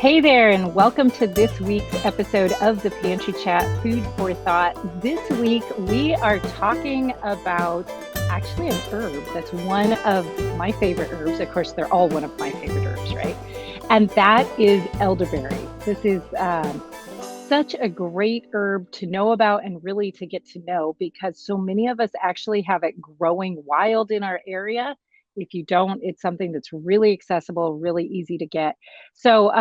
Hey there, and welcome to this week's episode of the Pantry Chat Food for Thought. This week, we are talking about actually an herb that's one of my favorite herbs. Of course, they're all one of my favorite herbs, right? And that is elderberry. This is such a great herb to know about and really to get to know because so many of us actually have it growing wild in our area. If you don't, it's something that's really accessible, really easy to get. So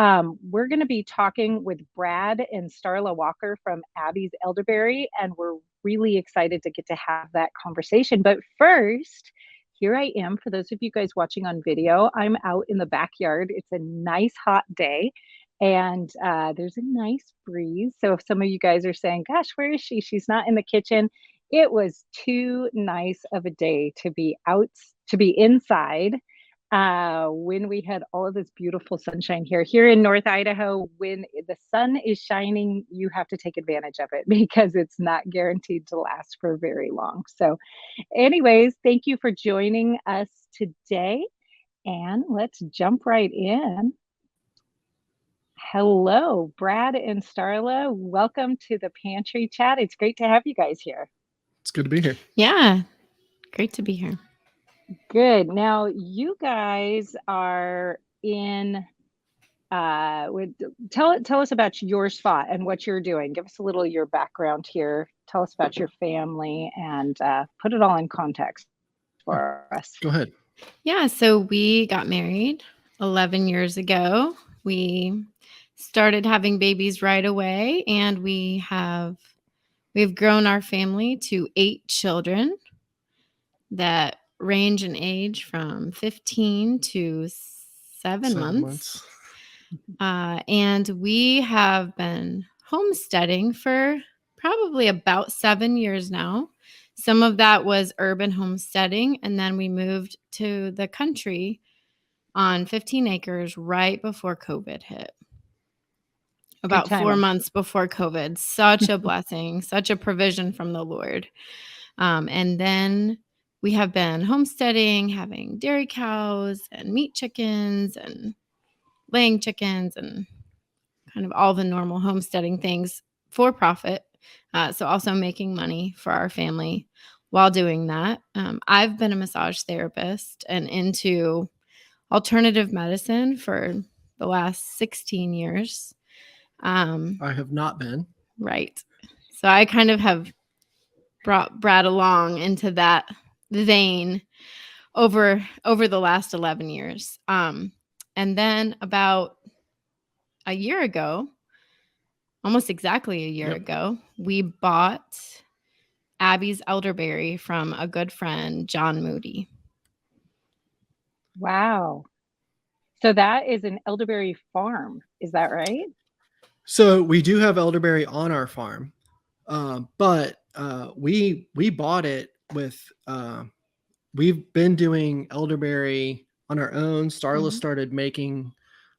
we're going to be talking with Brad and Starla Walker from Abby's Elderberry, and we're really excited to get to have that conversation. But first, here I am. For those of you guys watching on video, I'm out in the backyard. It's a nice hot day. And there's a nice breeze. So if some of you guys are saying, gosh, where is she? She's not in the kitchen. It was too nice of a day to be out, to be inside when we had all of this beautiful sunshine here. Here in North Idaho, when the sun is shining, you have to take advantage of it because it's not guaranteed to last for very long. So anyways, thank you for joining us today. And let's jump right in. Hello, Brad and Starla. Welcome to the Pantry Chat. It's great to have you guys here. It's good to be here. Yeah, great to be here. Good. Now, you guys are in, tell us about your spot and what you're doing. Give us a little of your background here. Tell us about your family and put it all in context for us. Go ahead. Yeah, so we got married 11 years ago. We started having babies right away, and we've grown our family to 8 children that range in age from 15 to 7 months. And we have been homesteading for probably about 7 years now. Some of that was urban homesteading, and then we moved to the country on 15 acres right before COVID hit. About 4 months before COVID. Such a blessing, such a provision from the Lord. And then we have been homesteading, having dairy cows and meat chickens and laying chickens and kind of all the normal homesteading things for profit. So also making money for our family while doing that. I've been a massage therapist and into alternative medicine for the last 16 years. I have not been. Right. So I kind of have brought Brad along into that vein over the last 11 years. And then about a year ago, almost exactly a year ago, we bought Abby's Elderberry from a good friend, John Moody. Wow. So that is an elderberry farm. Is that right? So we do have elderberry on our farm, but we bought it with. We've been doing elderberry on our own. Starla started making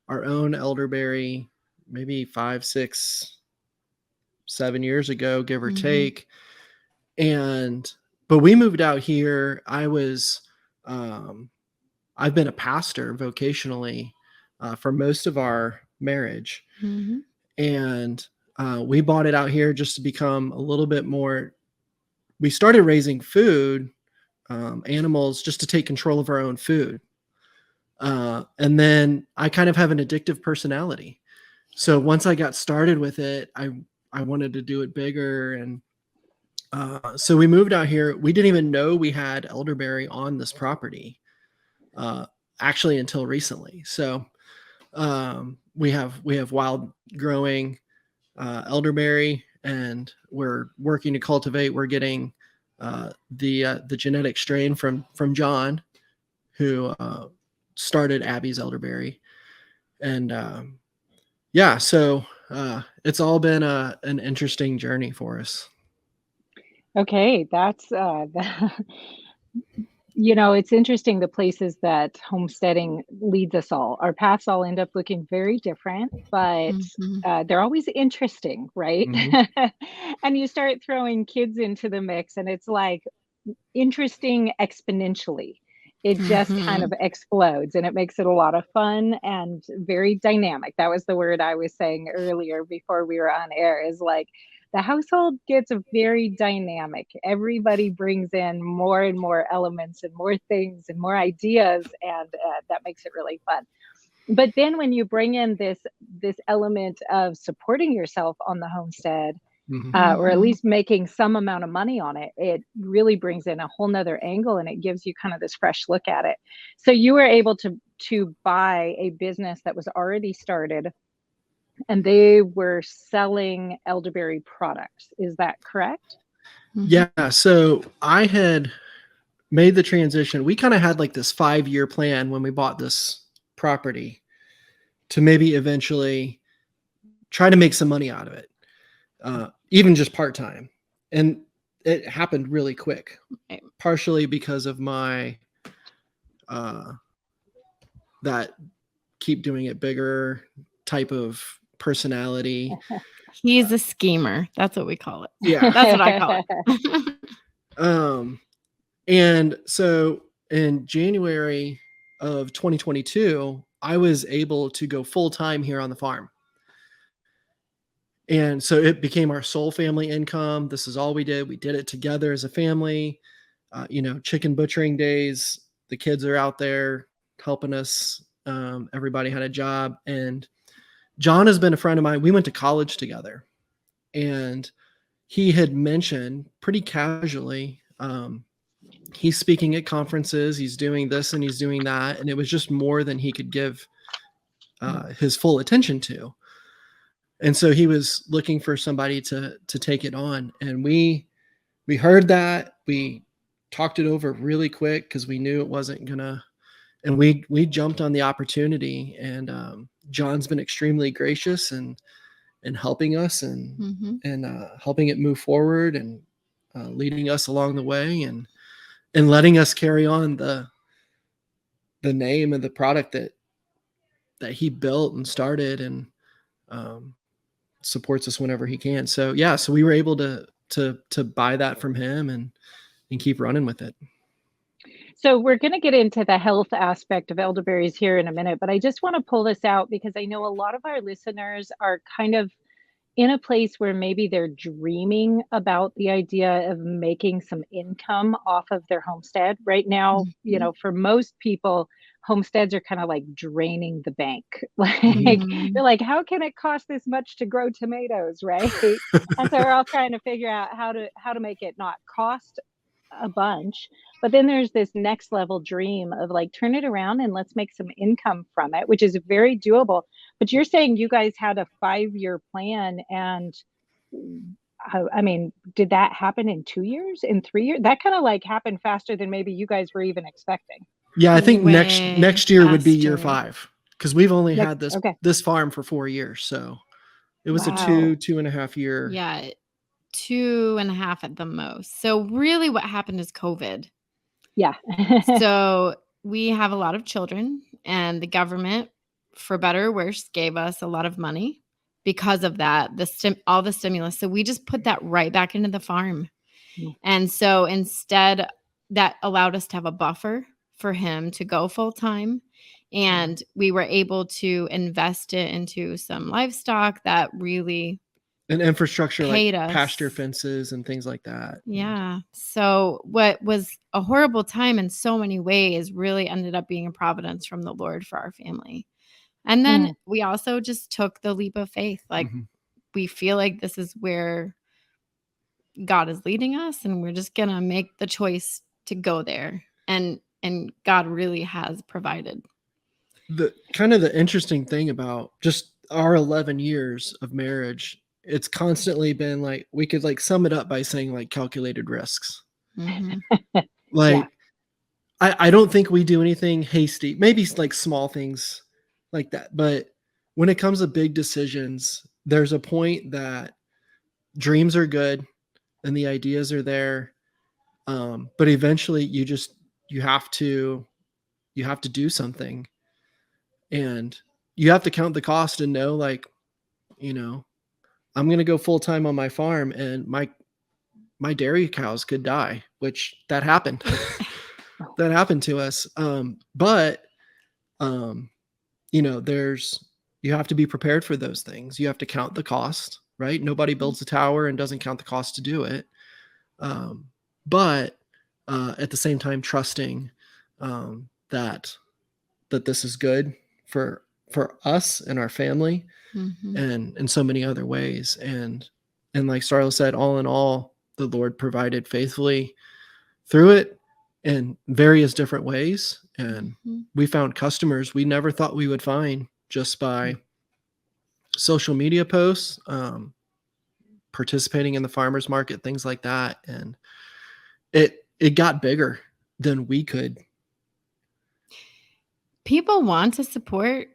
our own elderberry maybe 5, 6, 7 years ago, give or take. But we moved out here. I've been a pastor vocationally for most of our marriage. And we bought it out here just to become a little bit more. We started raising food, animals, just to take control of our own food. And then I kind of have an addictive personality. So once I got started with it, I wanted to do it bigger. And so we moved out here. We didn't even know we had elderberry on this property, actually until recently. So we have wild growing elderberry, and we're working to cultivate. We're getting the genetic strain from John, who started Abby's Elderberry, and so it's all been an interesting journey for us. Okay, that's it's interesting the places that homesteading leads us all. Our paths all end up looking very different, but they're always interesting, right? And you start throwing kids into the mix, and it's like interesting exponentially. It just kind of explodes, and it makes it a lot of fun and very dynamic. That was the word I was saying earlier before we were on air, is like the household gets very dynamic. Everybody brings in more and more elements and more things and more ideas, and that makes it really fun. But then when you bring in this element of supporting yourself on the homestead, or at least making some amount of money on it, it really brings in a whole nother angle, and it gives you kind of this fresh look at it. So you were able to buy a business that was already started, and they were selling elderberry products. Is that correct? Yeah. So I had made the transition. We kind of had like this 5-year plan when we bought this property to maybe eventually try to make some money out of it, even just part-time. And it happened really quick, partially because of my that keep doing it bigger type of personality. He's a schemer. That's what we call it. Yeah. That's what I call it. And so in January of 2022, I was able to go full-time here on the farm. And so it became our sole family income. This is all we did. We did it together as a family. Chicken butchering days, the kids are out there helping us. Everybody had a job. And John has been a friend of mine. We went to college together. And he had mentioned pretty casually, he's speaking at conferences, he's doing this and he's doing that. And it was just more than he could give his full attention to. And so he was looking for somebody to take it on. And we heard that. We talked it over really quick because we knew it wasn't gonna, and we jumped on the opportunity. And John's been extremely gracious and helping us and helping it move forward and leading us along the way and letting us carry on the name of the product that he built and started, and supports us whenever he can. So yeah, so we were able to buy that from him and keep running with it. So we're going to get into the health aspect of elderberries here in a minute, but I just want to pull this out because I know a lot of our listeners are kind of in a place where maybe they're dreaming about the idea of making some income off of their homestead. Right now, for most people, homesteads are kind of like draining the bank. Like they're like, how can it cost this much to grow tomatoes, right? And so we're all trying to figure out how to make it not cost a bunch. But then there's this next level dream of like, turn it around and let's make some income from it, which is very doable. But you're saying you guys had a 5-year plan, and I mean, did that happen in 2 years, in 3 years? That kind of like happened faster than maybe you guys were even expecting. Yeah, I think next year would be year 5 because we've only had this farm for 4 years. So it was a 2.5 year. Yeah. 2.5 at the most. So really what happened is COVID. Yeah. So we have a lot of children, and the government, for better or worse, gave us a lot of money because of that, all the stimulus. So we just put that right back into the farm. And so instead, that allowed us to have a buffer for him to go full time. And we were able to invest it into some livestock that really... And infrastructure like us. Pasture fences and things like that. Yeah. So what was a horrible time in so many ways really ended up being a providence from the Lord for our family. And then we also just took the leap of faith. Like we feel like this is where God is leading us, and we're just going to make the choice to go there. And God really has provided. The kind of the interesting thing about just our 11 years of marriage, it's constantly been like, we could like sum it up by saying like calculated risks. I don't think we do anything hasty, maybe like small things like that. But when it comes to big decisions, there's a point that dreams are good and the ideas are there. But eventually you have to do something, and you have to count the cost and know, like, I'm going to go full time on my farm, and my dairy cows could die, which that happened. that happened to us. But you know, you have to be prepared for those things. You have to count the cost, right? Nobody builds a tower and doesn't count the cost to do it. But at the same time, trusting that this is good for us and our family, and in so many other ways. And like Starla said, all in all, the Lord provided faithfully through it in various different ways. And we found customers we never thought we would find just by social media posts, participating in the farmers market, things like that. And it got bigger than we could. People want to support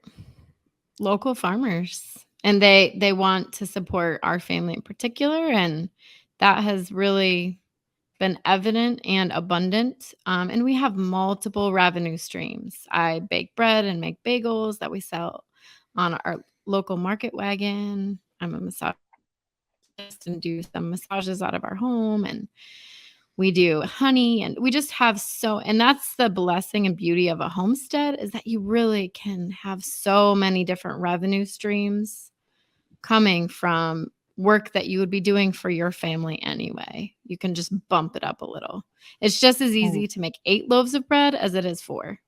local farmers, and they want to support our family in particular, and that has really been evident and abundant. And we have multiple revenue streams. I bake bread and make bagels that we sell on our local market wagon. I'm a massage and do some massages out of our home, and we do honey, and we just have and that's the blessing and beauty of a homestead, is that you really can have so many different revenue streams coming from work that you would be doing for your family anyway. You can just bump it up a little. It's just as easy to make 8 loaves of bread as it is 4.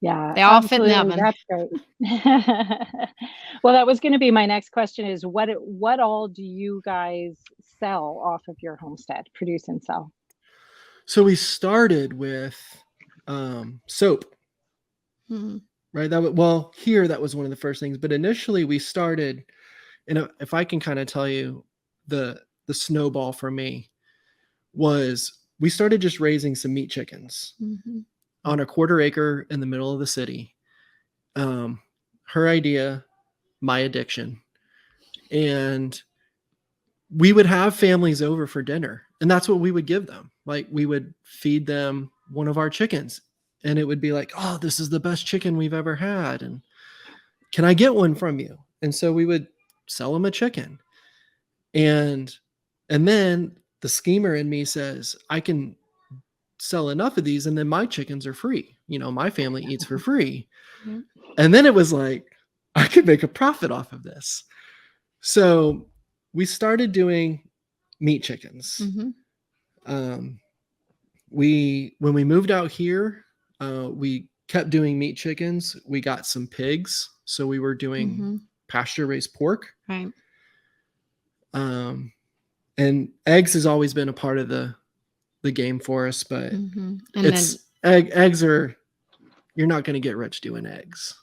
Yeah, they all fit in the oven. That's great. Well, that was going to be my next question, is what all do you guys sell off of your homestead, produce and sell? So we started with soap, right? That was one of the first things. But initially we started, and if I can kind of tell you the snowball for me was, we started just raising some meat chickens on a 1/4 acre in the middle of the city. Her idea, my addiction. And we would have families over for dinner, and that's what we would give them. Like, we would feed them one of our chickens, and it would be like, oh, this is the best chicken we've ever had, and can I get one from you? And so we would sell them a chicken. And then the schemer in me says, I can sell enough of these and then my chickens are free. You know, my family eats for free. And then it was like, I could make a profit off of this. So we started doing meat chickens. When we moved out here, we kept doing meat chickens. We got some pigs, so we were doing pasture raised pork. Right. And eggs has always been a part of the game for us, but And eggs are, you're not going to get rich doing eggs.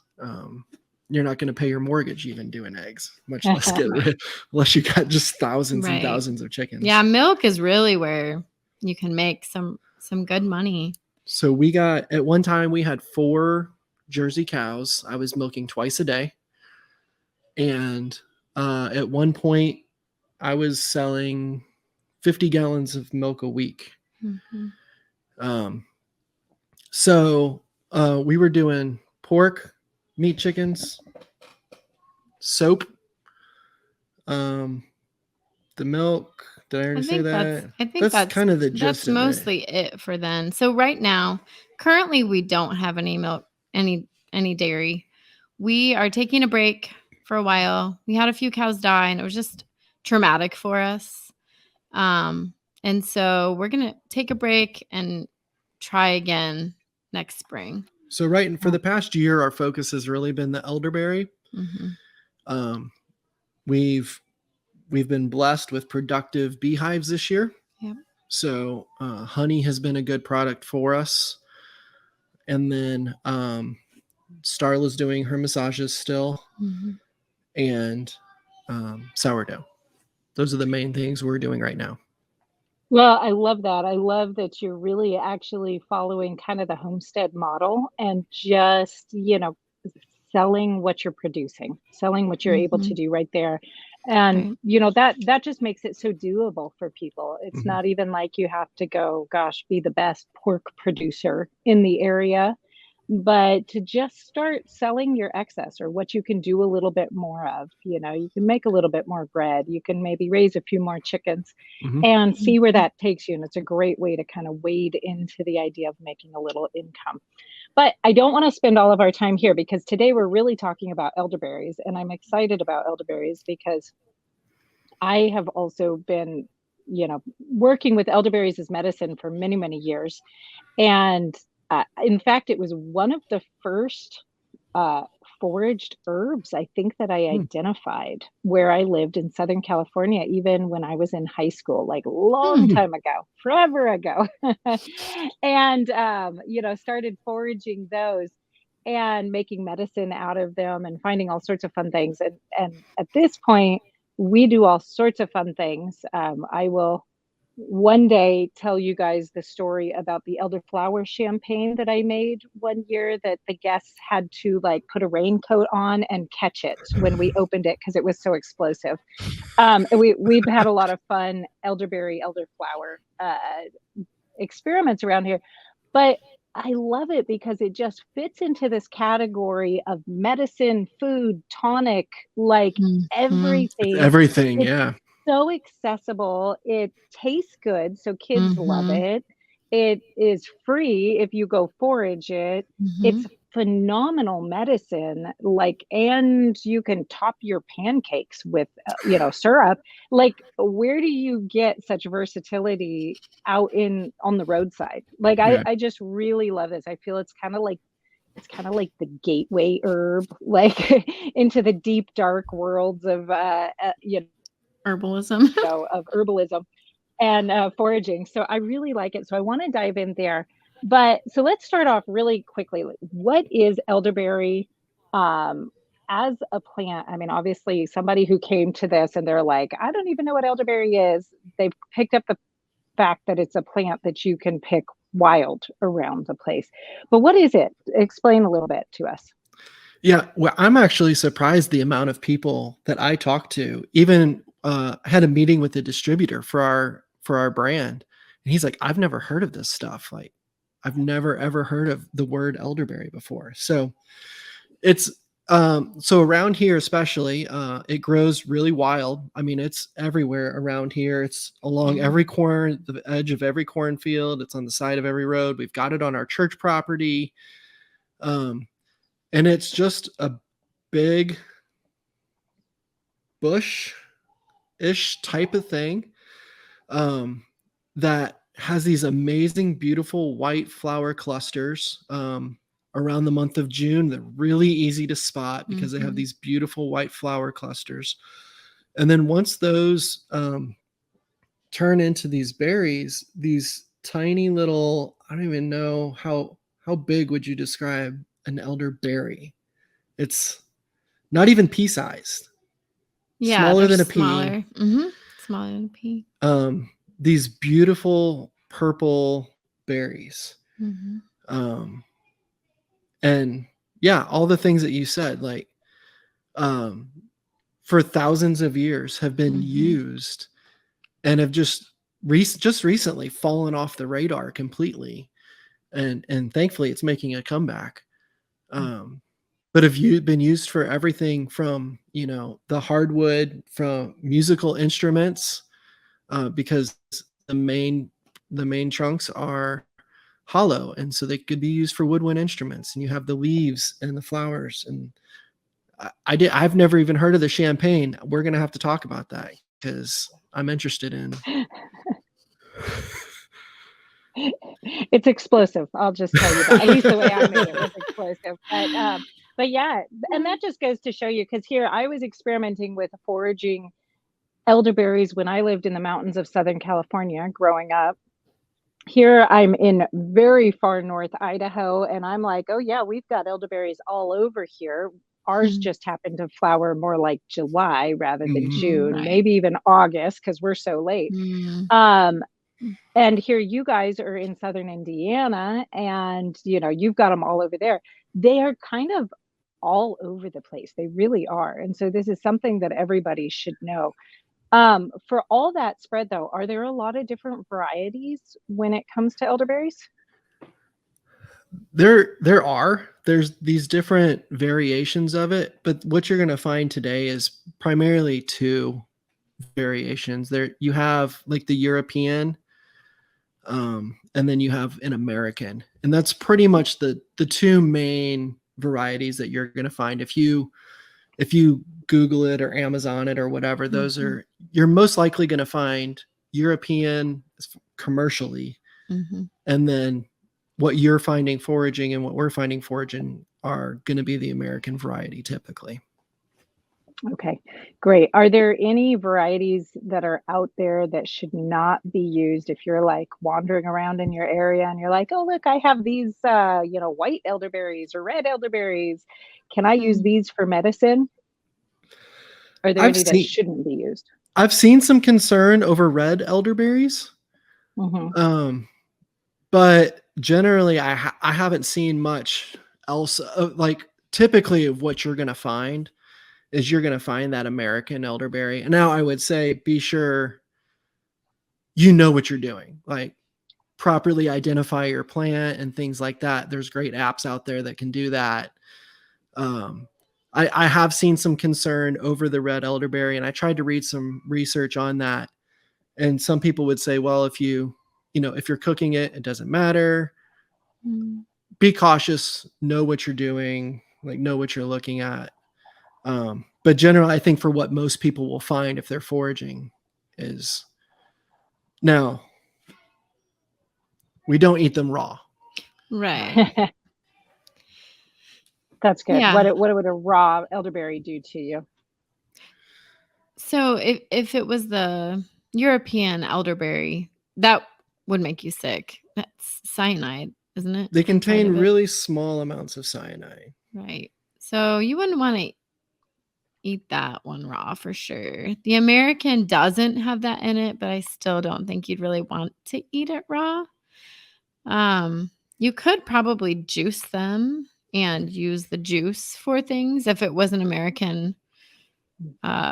You're not going to pay your mortgage even doing eggs, much less get rich, unless you got just thousands and thousands of chickens. Yeah, milk is really where you can make some good money. So we got, at one time we had 4 Jersey cows. I was milking twice a day. And at one point I was selling 50 gallons of milk a week. So we were doing pork, meat chickens, soap, the milk. Did I already say that? I think that's kind of the gist. That's mostly it for then. So right now, currently we don't have any milk, any dairy. We are taking a break for a while. We had a few cows die, and it was just traumatic for us. And so we're going to take a break and try again next spring. So for the past year, our focus has really been the elderberry. We've been blessed with productive beehives this year. Yep. So honey has been a good product for us. And then Starla's doing her massages still. And sourdough. Those are the main things we're doing right now. Well, I love that. I love that you're really actually following kind of the homestead model and just, selling what you're producing, selling what you're able to do right there. And, that just makes it so doable for people. It's not even like you have to go, be the best pork producer in the area. but to just start selling your excess or what you can do a little bit more of. You know, you can make a little bit more bread, you can maybe raise a few more chickens and see where that takes you. And it's a great way to kind of wade into the idea of making a little income. But I don't want to spend all of our time here because today we're really talking about elderberries, and I'm excited about elderberries because I have also been, working with elderberries as medicine for many, many years. And in fact, it was one of the first uh, foraged herbs I think that I identified where I lived in Southern California, even when I was in high school, like long time ago, forever ago. And, started foraging those and making medicine out of them and finding all sorts of fun things. And at this point, we do all sorts of fun things. I will one day tell you guys the story about the elderflower champagne that I made one year that the guests had to like put a raincoat on and catch it when we opened it because it was so explosive. We've had a lot of fun elderberry, elderflower experiments around here, but I love it because it just fits into this category of medicine, food, tonic, like everything. Everything, It's yeah. so accessible. It tastes good, so kids love it. It is free if you go forage it. It's phenomenal medicine, like, and you can top your pancakes with, syrup. Like, where do you get such versatility out on the roadside? Like, I just really love this. I feel it's kind of like the gateway herb, like into the deep dark worlds of herbalism. Of herbalism and foraging. So I really like it. So I want to dive in there. But so let's start off really quickly. What is elderberry as a plant? I mean, obviously, somebody who came to this and they're like, I don't even know what elderberry is. They've picked up the fact that it's a plant that you can pick wild around the place. But what is it? Explain a little bit to us. Yeah, well, I'm actually surprised the amount of people that I talked to. Even had a meeting with the distributor for our brand, and he's like, "I've never heard of this stuff. Like, I've never ever heard of the word elderberry before." So it's so around here, especially, it grows really wild. I mean, it's everywhere around here. It's along every corner, the edge of every cornfield. It's on the side of every road. We've got it on our church property. And it's just a big bush-ish type of thing that has these amazing, beautiful white flower clusters around the month of June. They're really easy to spot because they have these beautiful white flower clusters. And then once those turn into these berries, these tiny little, I don't even know how big would you describe an elderberry? It's not even pea-sized. Yeah, smaller than a smaller. pea. Smaller than a pea. These beautiful purple berries. And yeah, all the things that you said, like for thousands of years have been used and have just recently fallen off the radar completely. And thankfully it's making a comeback. But have you been used for everything from, the hardwood, from musical instruments, because the main trunks are hollow, and so they could be used for woodwind instruments. And you have the leaves and the flowers. And I've never even heard of the champagne. We're gonna have to talk about that because I'm interested in. It's explosive. I'll just tell you that. At least the way I made it was explosive. But yeah, and that just goes to show you, because here I was experimenting with foraging elderberries when I lived in the mountains of Southern California growing up. Here I'm in very far north Idaho, and I'm like, oh yeah, we've got elderberries all over here. Ours just happened to flower more like July rather than June, maybe even August, because we're so late. And here you guys are in southern Indiana, and you've got them all over there. They are kind of all over the place. They really are. And so this is something that everybody should know. For all that spread though, are there a lot of different varieties when it comes to elderberries? There's these different variations of it, but what you're going to find today is primarily two variations. There you have like the European, and then you have an American, and that's pretty much the two main varieties that you're going to find if you Google it or Amazon it or whatever. Those are, you're most likely going to find European commercially, and then what you're finding foraging and what we're finding foraging are going to be the American variety typically. Okay, great. Are there any varieties that are out there that should not be used if you're like wandering around in your area and you're like, oh, look, I have these, white elderberries or red elderberries. Can I use these for medicine? Are there any that shouldn't be used? I've seen some concern over red elderberries. But generally I haven't seen much else. Like typically of what you're going to find is you're going to find that American elderberry. And now I would say, be sure you know what you're doing, like properly identify your plant and things like that. There's great apps out there that can do that. I have seen some concern over the red elderberry, and I tried to read some research on that. And some people would say, well, if if you're cooking it, it doesn't matter. Be cautious, know what you're doing, like know what you're looking at. But generally, I think for what most people will find if they're foraging is, now, we don't eat them raw. Right. That's good. Yeah. What would a raw elderberry do to you? So if it was the European elderberry, that would make you sick. That's cyanide, isn't it? They contain really small amounts of cyanide. Right. So you wouldn't want to eat that one raw for sure. The American doesn't have that in it, but I still don't think you'd really want to eat it raw. You could probably juice them and use the juice for things if it was an American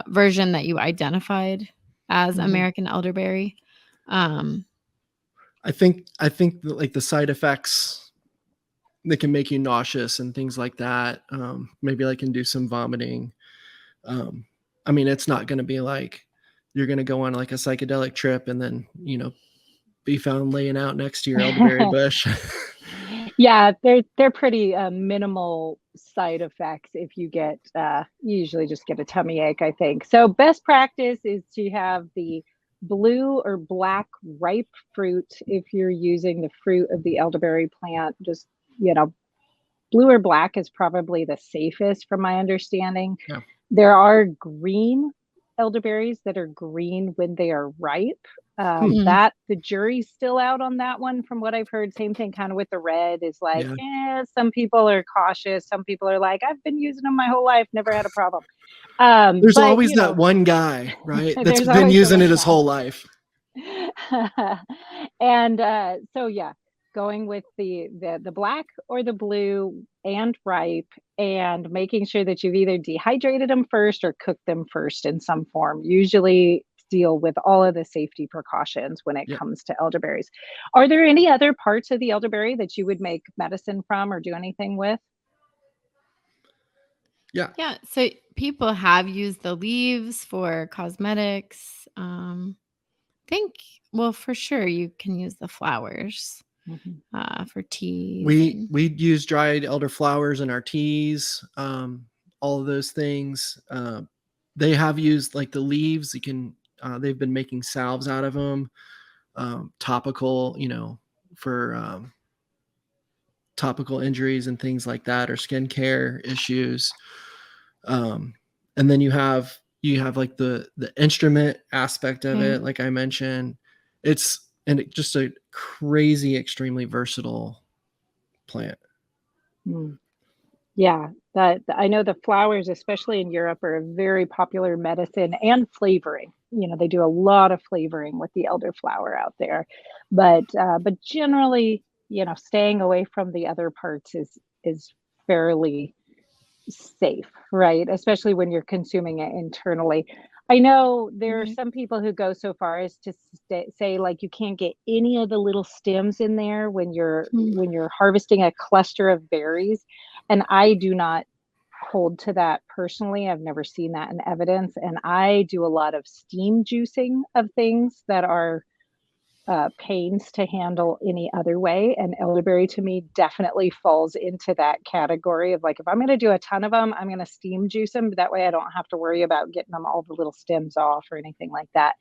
version that you identified as American elderberry. I think that, like, the side effects that can make you nauseous and things like that, maybe like induce some vomiting. I mean, it's not going to be like you're going to go on like a psychedelic trip and then, be found laying out next to your elderberry bush. Yeah, they're pretty minimal side effects. If you get, you usually just get a tummy ache, I think. So best practice is to have the blue or black ripe fruit. If you're using the fruit of the elderberry plant, just, blue or black is probably the safest from my understanding. Yeah. There are green elderberries that are green when they are ripe. That the jury's still out on that one from what I've heard. Same thing kind of with the red is like, some people are cautious. Some people are like, I've been using them my whole life, never had a problem. There's always that one guy, right? That's been using it his whole life. And so, yeah, going with the black or the blue and ripe, and making sure that you've either dehydrated them first or cooked them first in some form. Usually deal with all of the safety precautions when it comes to elderberries. Are there any other parts of the elderberry that you would make medicine from or do anything with? Yeah. So people have used the leaves for cosmetics. Well, for sure you can use the flowers for teas. We use dried elderflowers in our teas. All of those things. They have used like the leaves. You can. They've been making salves out of them, topical, for topical injuries and things like that, or skincare issues. And then you have like the instrument aspect of it, like I mentioned. It's just a crazy, extremely versatile plant. Yeah, that I know the flowers, especially in Europe, are a very popular medicine and flavoring. They do a lot of flavoring with the elderflower out there, but generally, staying away from the other parts is fairly safe, right? Especially when you're consuming it internally. I know there are Right. some people who go so far as to say like you can't get any of the little stems in there Hmm. when you're harvesting a cluster of berries, and I do not hold to that personally. I've never seen that in evidence, and I do a lot of steam juicing of things that are pains to handle any other way. And elderberry to me definitely falls into that category of like, if I'm going to do a ton of them, I'm going to steam juice them. That way I don't have to worry about getting them all the little stems off or anything like that.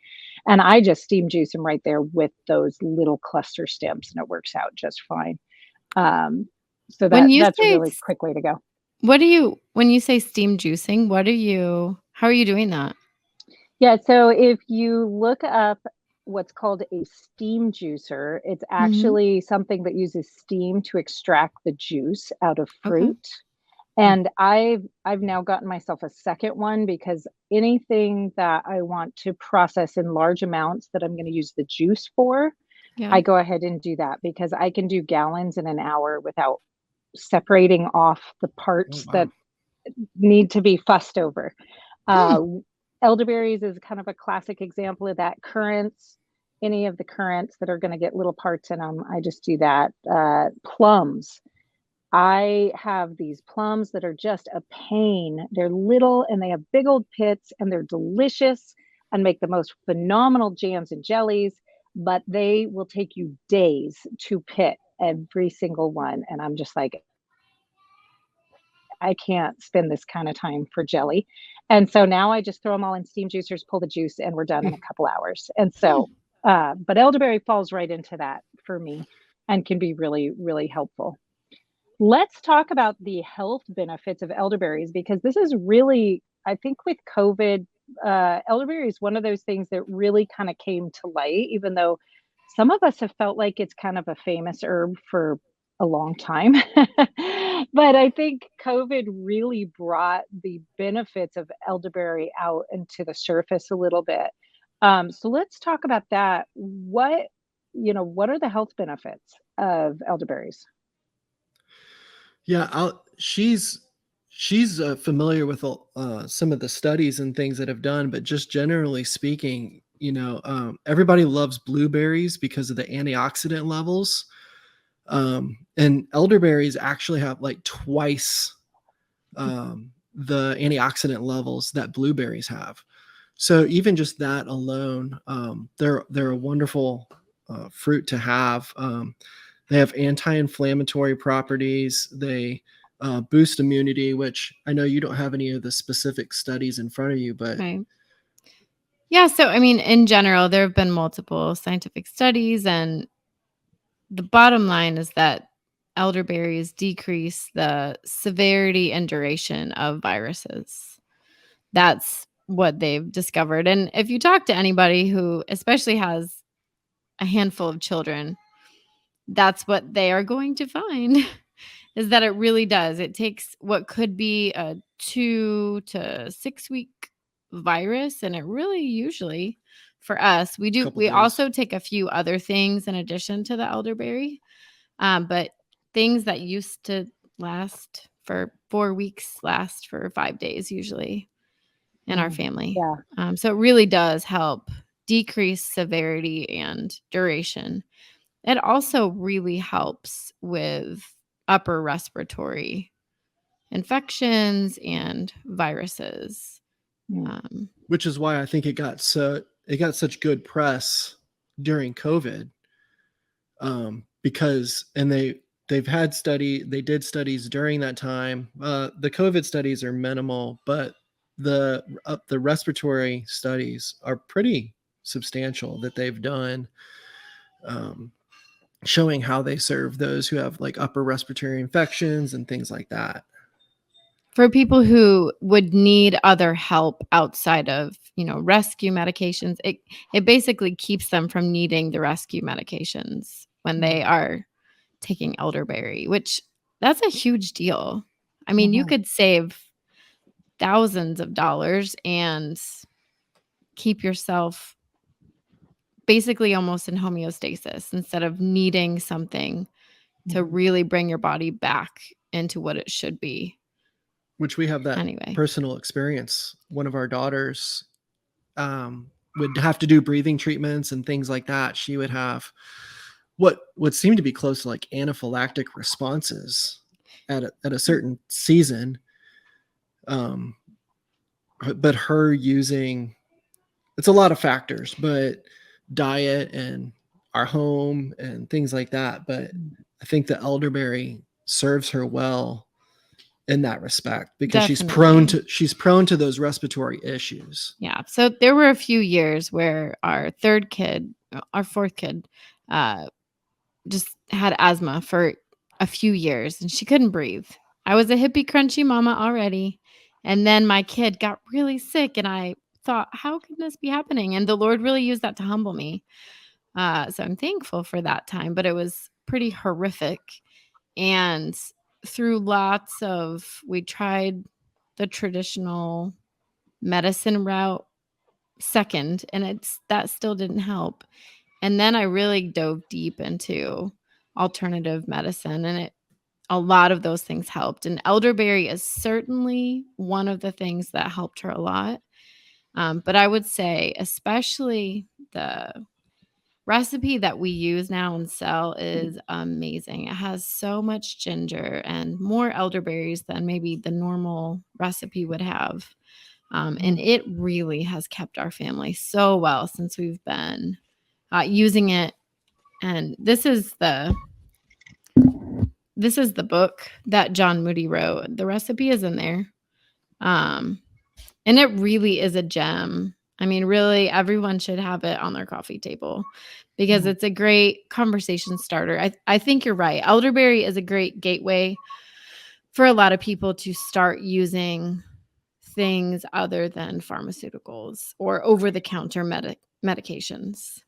And I just steam juice them right there with those little cluster stems, and it works out just fine. Um, so When you that's a say, really quick way to go. when you say steam juicing, how are you doing that? Yeah, so if you look up what's called a steam juicer, it's Hmm. actually something that uses steam to extract the juice out of Okay. fruit. And I've now gotten myself a second one because anything that I want to process in large amounts that I'm going to use the juice for, Yeah. I go ahead and do that because I can do gallons in an hour without separating off the Oh, parts that wow. need to be fussed over. Hmm. Uh, elderberries is kind of a classic example of that. Currants, any of the currants that are going to get little parts in them, I just do that. Plums. I have these plums that are just a pain. They're little and they have big old pits and they're delicious and make the most phenomenal jams and jellies, but they will take you days to pit every single one. And I'm just like, I can't spend this kind of time for jelly. And so now I just throw them all in steam juicers, pull the juice, and we're done in a couple hours. And Hmm. so, but elderberry falls right into that for me and can be really, really helpful. Let's talk about the health benefits of elderberries because this is really, I think, with COVID, elderberry is one of those things that really kind of came to light, even though some of us have felt like it's kind of a famous herb for a long time. But I think COVID really brought the benefits of elderberry out into the surface a little bit. So let's talk about that. What are the health benefits of elderberries? Yeah, she's familiar with some of the studies and things that have done, but just generally speaking, everybody loves blueberries because of the antioxidant levels. And elderberries actually have like twice the antioxidant levels that blueberries have. So even just that alone, they're a wonderful fruit to have. They have anti-inflammatory properties. They boost immunity, which I know you don't have any of the specific studies in front of you, but Right. Yeah. So, I mean, in general, there have been multiple scientific studies, and the bottom line is that elderberries decrease the severity and duration of viruses. That's what they've discovered. And if you talk to anybody who especially has a handful of children, that's what they are going to find is that it really does. It takes what could be a 2 to 6 week virus, and it really usually for us, a couple we days. also take a few other things in addition to the elderberry. But things that used to last for 4 weeks last for 5 days usually in our Mm, family. yeah. So it really does help decrease severity and duration. It also really helps with upper respiratory infections and viruses. Mm, Um, Which is why I think it got such good press during COVID, because they did studies during that time. The COVID studies are minimal, but the respiratory studies are pretty substantial that they've done, um, showing how they serve those who have like upper respiratory infections and things like that. for people who would need other help outside of, rescue medications, it basically keeps them from needing the rescue medications when mm, they are taking elderberry, which that's a huge deal. I mean, you mhm, could save thousands of dollars and keep yourself basically almost in homeostasis instead of needing something to mhm. really bring your body back into what it should be. Which we have that Anyway. personal experience. One of our daughters would have to do breathing treatments and things like that, she would have what would seem to be close to like anaphylactic responses at a certain season. But her using, it's a lot of factors, but diet and our home and things like that. But I think the elderberry serves her well in that respect because Definitely. she's prone to those respiratory issues. Yeah. So there were a few years where our fourth kid, just had asthma for a few years and she couldn't breathe. I was a hippie crunchy mama already. And then my kid got really sick and I thought, how can this be happening? And the Lord really used that to humble me. So I'm thankful for that time, but it was pretty horrific. And through we tried the traditional medicine route second, and that still didn't help. And then I really dove deep into alternative medicine, and a lot of those things helped. And elderberry is certainly one of the things that helped her a lot. But I would say, especially the recipe that we use now and sell is amazing. It has so much ginger and more elderberries than maybe the normal recipe would have. And it really has kept our family so well since we've been using it. And this is the book that John Moody wrote. The recipe is in there. And it really is a gem. I mean, really, everyone should have it on their coffee table because it's a great conversation starter. I think you're right. Elderberry is a great gateway for a lot of people to start using things other than pharmaceuticals or over-the-counter medications.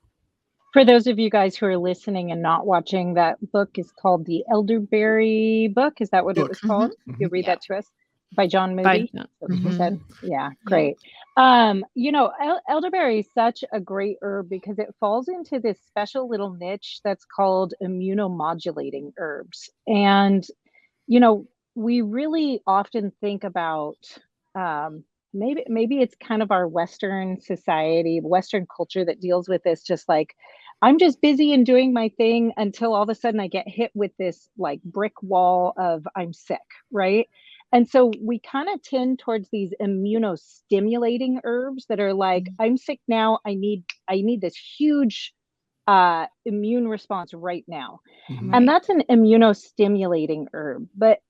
For those of you guys who are listening and not watching, that book is called The Elderberry Book. Is that what it was called? You read that to us? By John Moody? You said? Yeah, great. Elderberry is such a great herb because it falls into this special little niche that's called immunomodulating herbs. And, we really often think about maybe it's kind of our Western society, Western culture that deals with this, just like, I'm just busy and doing my thing until all of a sudden I get hit with this like brick wall of I'm sick, right? And so we kind of tend towards these immunostimulating herbs that are like, I'm sick now. I need this huge immune response right now. And that's an immunostimulating herb. But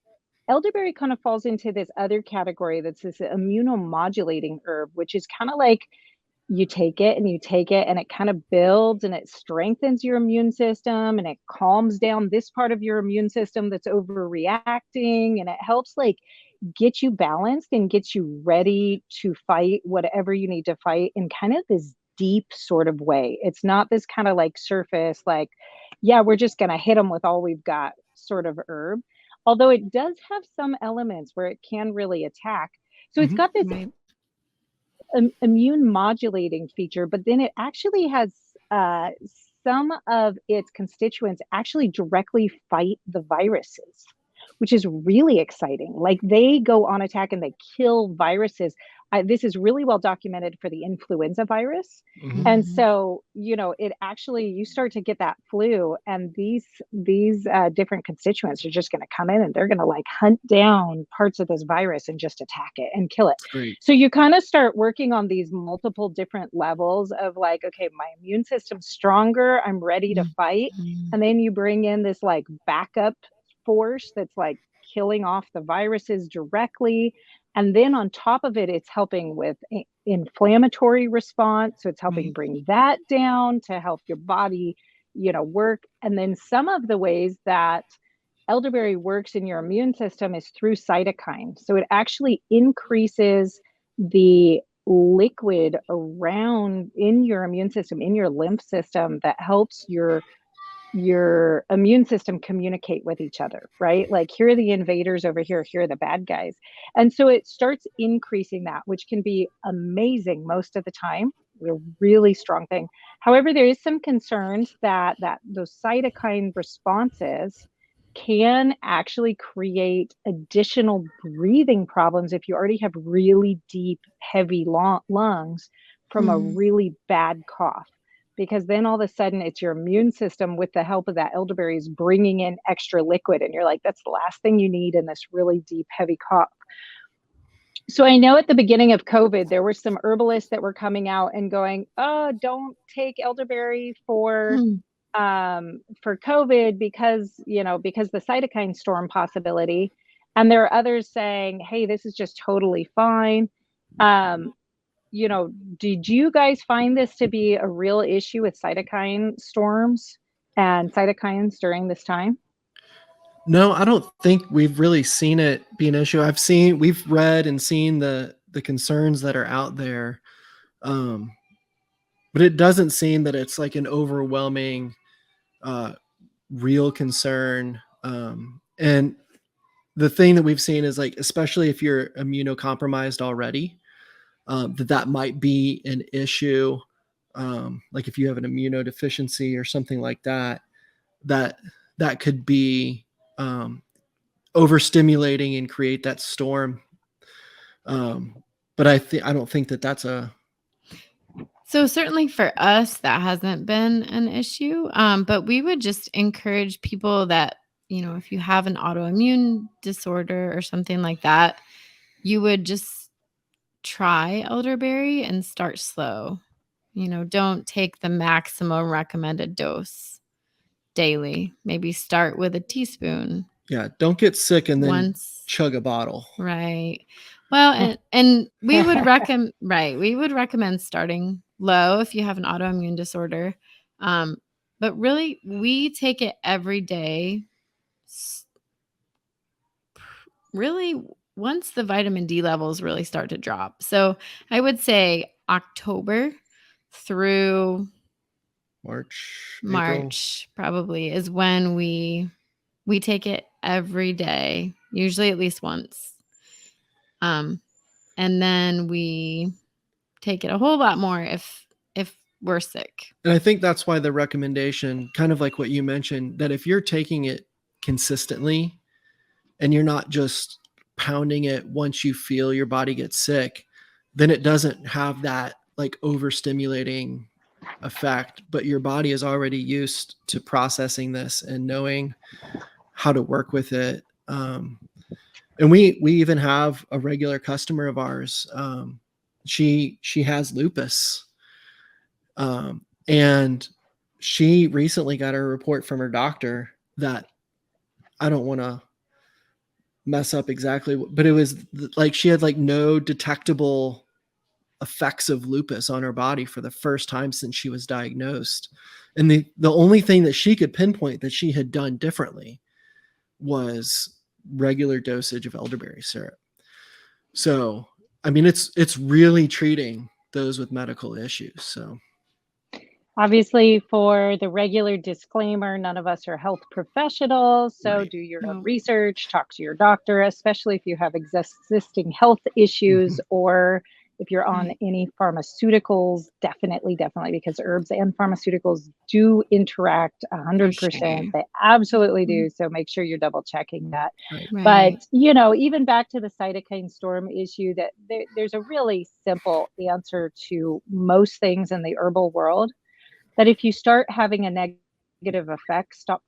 elderberry kind of falls into this other category that's this immunomodulating herb, which is kind of like you take it and it kind of builds and it strengthens your immune system and it calms down this part of your immune system that's overreacting, and it helps like get you balanced and get you ready to fight whatever you need to fight in kind of this deep sort of way. It's not this kind of like surface, like, yeah, we're just going to hit them with all we've got sort of herb. Although it does have some elements where it can really attack. So it's got this immune modulating feature, but then it actually has some of its constituents actually directly fight the viruses, which is really exciting. Like they go on attack and they kill viruses. This is really well documented for the influenza virus. And so, it actually, you start to get that flu and these different constituents are just going to come in and they're going to like hunt down parts of this virus and just attack it and kill it. Great. So you kind of start working on these multiple different levels of like, okay, my immune system's stronger. I'm ready to fight. And then you bring in this like backup force that's like killing off the viruses directly. And then on top of it, it's helping with inflammatory response. So it's helping bring that down to help your body, work. And then some of the ways that elderberry works in your immune system is through cytokines. So it actually increases the liquid around in your immune system, in your lymph system, that helps your immune system communicate with each other, right? Like here are the invaders over here are the bad guys. And so it starts increasing that, which can be amazing most of the time, a really strong thing. However, there is some concerns that those cytokine responses can actually create additional breathing problems if you already have really deep, heavy lungs from a really bad cough, because then all of a sudden it's your immune system with the help of that elderberries bringing in extra liquid. And you're like, that's the last thing you need in this really deep, heavy cough. So I know at the beginning of COVID, there were some herbalists that were coming out and going, oh, don't take elderberry for COVID because the cytokine storm possibility. And there are others saying, hey, this is just totally fine. Did you guys find this to be a real issue with cytokine storms and cytokines during this time? No, I don't think we've really seen it be an issue. We've read and seen the concerns that are out there. But it doesn't seem that it's like an overwhelming real concern. And the thing that we've seen is, like, especially if you're immunocompromised already, that might be an issue. Like if you have an immunodeficiency or something like that, that could be overstimulating and create that storm. But I don't think that that's a. So certainly for us, that hasn't been an issue. But we would just encourage people that, if you have an autoimmune disorder or something like that, you would just try elderberry and start slow. Don't take the maximum recommended dose daily. Maybe start with a teaspoon. Yeah, don't get sick and then chug a bottle. Right. Well, and we would recommend starting low if you have an autoimmune disorder. But really, we take it every day. Really, once the vitamin D levels really start to drop. So I would say October through March probably is when we take it every day, usually at least once. And then we take it a whole lot more if we're sick. And I think that's why the recommendation, kind of like what you mentioned, that if you're taking it consistently and you're not just pounding it once you feel your body get sick, then it doesn't have that like overstimulating effect, but your body is already used to processing this and knowing how to work with it. And we even have a regular customer of ours. She has lupus. And she recently got a report from her doctor that, I don't want to mess up exactly, but it was like she had like no detectable effects of lupus on her body for the first time since she was diagnosed. And the only thing that she could pinpoint that she had done differently was regular dosage of elderberry syrup. So, I mean, it's really treating those with medical issues. So obviously, for the regular disclaimer, none of us are health professionals. So do your own research, talk to your doctor, especially if you have existing health issues or if you're on any pharmaceuticals, definitely, because herbs and pharmaceuticals do interact 100%. They absolutely do. So make sure you're double checking that. But, even back to the cytokine storm issue, that there's a really simple answer to most things in the herbal world, that if you start having a negative effect, stop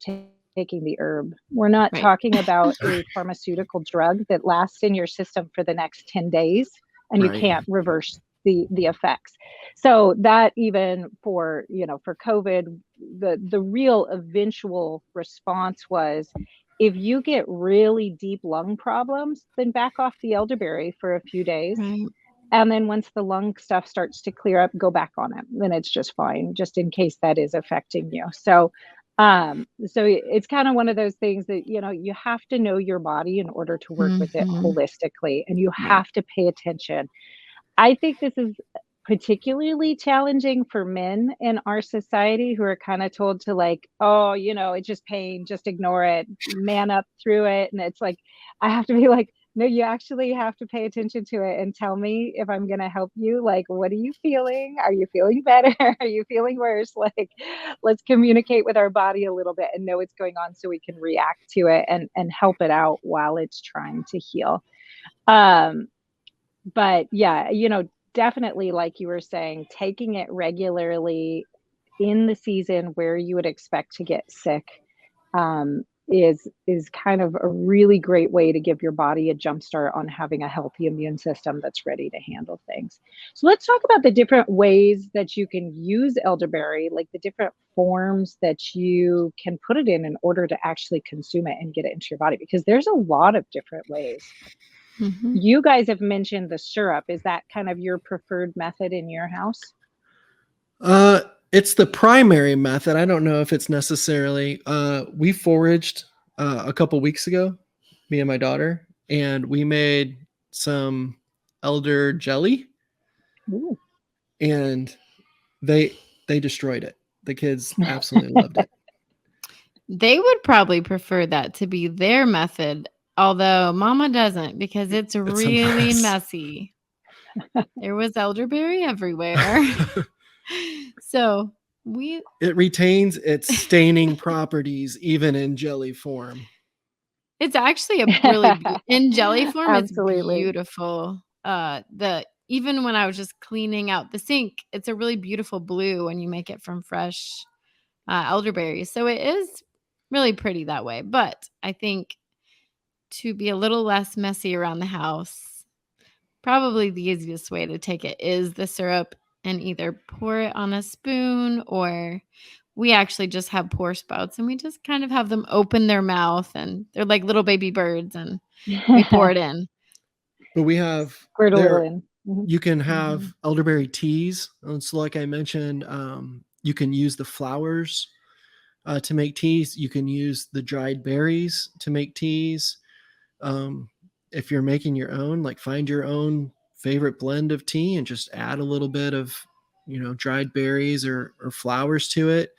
taking the herb. We're not talking about a pharmaceutical drug that lasts in your system for the next 10 days. And you can't reverse the effects. So that even for COVID, the real eventual response was, if you get really deep lung problems, then back off the elderberry for a few days. And then once the lung stuff starts to clear up, go back on it. Then it's just fine, just in case that is affecting you. So it's kind of one of those things that, you have to know your body in order to work with it holistically, and you have to pay attention. I think this is particularly challenging for men in our society who are kind of told to like, oh, it's just pain, just ignore it, man up through it. And it's like, I have to be like, no, you actually have to pay attention to it and tell me if I'm going to help you. Like, what are you feeling? Are you feeling better? Are you feeling worse? Like, let's communicate with our body a little bit and know what's going on so we can react to it and help it out while it's trying to heal. But yeah, definitely, like you were saying, taking it regularly in the season where you would expect to get sick is kind of a really great way to give your body a jump start on having a healthy immune system that's ready to handle things. So let's talk about the different ways that you can use elderberry, like the different forms that you can put it in order to actually consume it and get it into your body, because there's a lot of different ways. Mm-hmm. You guys have mentioned the syrup. Is that kind of your preferred method in your house? It's the primary method. I don't know if it's necessarily. We foraged a couple weeks ago, me and my daughter, and we made some elder jelly, Ooh. and they destroyed it. The kids absolutely loved it. They would probably prefer that to be their method, although Mama doesn't, because it's really messy. There was elderberry everywhere. So it retains its staining properties even in jelly form. It's actually a really in jelly form. Absolutely. It's beautiful. Even when I was just cleaning out the sink, it's a really beautiful blue when you make it from fresh elderberries. So it is really pretty that way. But I think to be a little less messy around the house, probably the easiest way to take it is the syrup and either pour it on a spoon, or we actually just have pour spouts and we just kind of have them open their mouth and they're like little baby birds and we pour it in. But we have Squirt a little in. Mm-hmm. You can have elderberry teas. And so like I mentioned, you can use the flowers to make teas. You can use the dried berries to make teas. If you're making your own, like find your own favorite blend of tea and just add a little bit of, dried berries or flowers to it.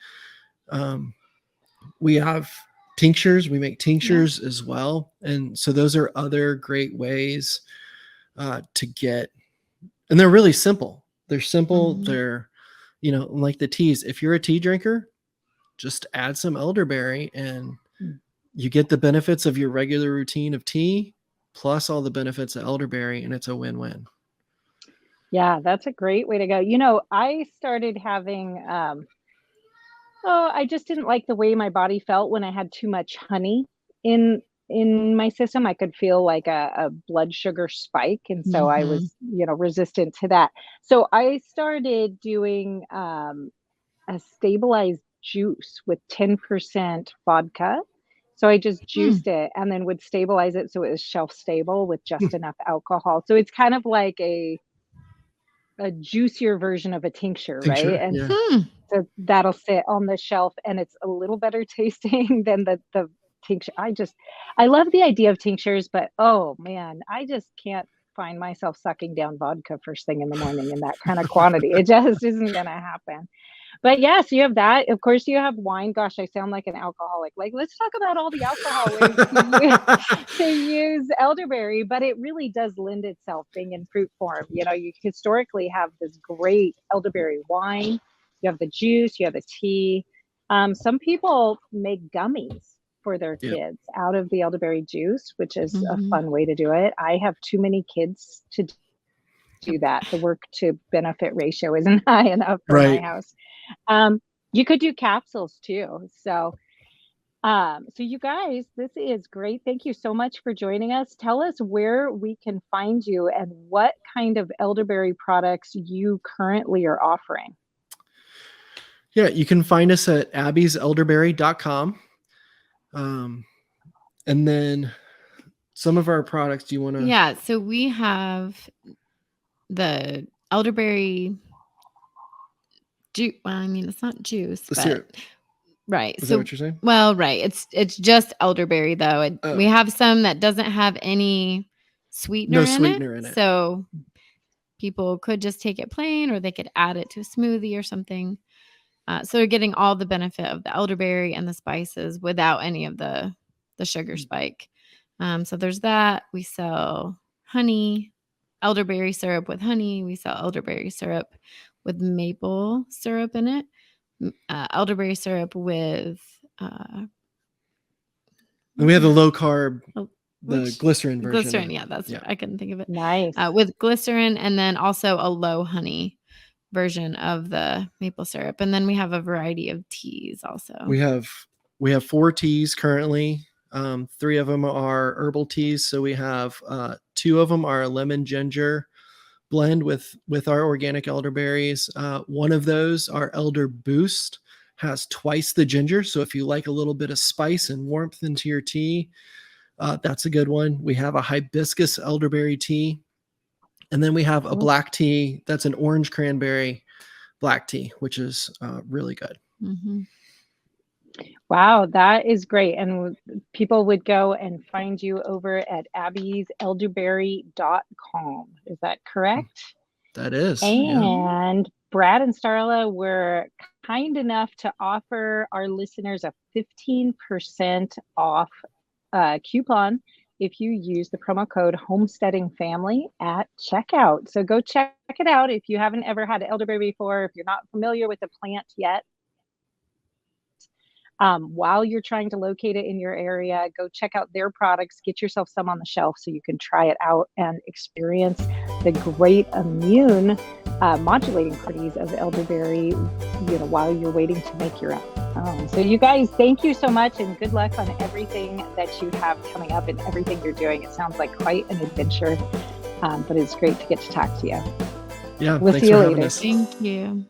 We have tinctures. We make tinctures as well. And so those are other great ways to get, and they're really simple. They're simple. They're, like the teas. If you're a tea drinker, just add some elderberry and you get the benefits of your regular routine of tea plus all the benefits of elderberry, and it's a win-win. Yeah, that's a great way to go. I started having, I just didn't like the way my body felt when I had too much honey in my system. I could feel like a blood sugar spike, and so I was, resistant to that. So I started doing a stabilized juice with 10% vodka. So I just juiced it and then would stabilize it so it was shelf stable with just enough alcohol. So it's kind of like a juicier version of a tincture, right? And so that'll sit on the shelf and it's a little better tasting than the tincture. I love the idea of tinctures, but oh man, I just can't find myself sucking down vodka first thing in the morning in that kind of quantity. It just isn't going to happen. But yes, you have that. Of course, you have wine. Gosh, I sound like an alcoholic. Like, let's talk about all the alcohol ways to use elderberry, but it really does lend itself being in fruit form. You historically have this great elderberry wine. You have the juice, you have the tea. Some people make gummies for their kids out of the elderberry juice, which is a fun way to do it. I have too many kids to do that. The work to benefit ratio isn't high enough for my house. You could do capsules too. So you guys, this is great. Thank you so much for joining us. Tell us where we can find you and what kind of elderberry products you currently are offering. Yeah, you can find us at abbieselderberry.com. And then some of our products, do you want to? Yeah, so we have the elderberry juice. Well, I mean, it's not juice, but syrup. Right. Is that what you're saying? Well, right. It's just elderberry though. We have some that doesn't have any sweetener in it. So people could just take it plain, or they could add it to a smoothie or something. So they're getting all the benefit of the elderberry and the spices without any of the sugar spike. So there's that. We sell honey, elderberry syrup with honey. We sell elderberry syrup with maple syrup in it. Elderberry syrup with and we have the low carb the glycerin version. Glycerin, yeah, that's I couldn't think of it. Nice. With glycerin, and then also a low honey version of the maple syrup. And then we have a variety of teas also. We have 4 teas currently. 3 of them are herbal teas. So we have 2 of them are a lemon ginger blend with our organic elderberries. One of those, our Elder Boost, has twice the ginger. So if you like a little bit of spice and warmth into your tea, that's a good one. We have a hibiscus elderberry tea. And then we have a black tea that's an orange cranberry black tea, which is really good. Mm-hmm. Wow, that is great. And people would go and find you over at abbieselderberry.com. Is that correct? That is. And Brad and Starla were kind enough to offer our listeners a 15% off coupon if you use the promo code Homesteading Family at checkout. So go check it out if you haven't ever had elderberry before, if you're not familiar with the plant yet. While you're trying to locate it in your area, go check out their products, get yourself some on the shelf so you can try it out and experience the great immune modulating properties of elderberry, while you're waiting to make your own. So you guys, thank you so much, and good luck on everything that you have coming up and everything you're doing. It sounds like quite an adventure, but it's great to get to talk to you. Yeah, we'll thanks see you for later. having us. Thank you.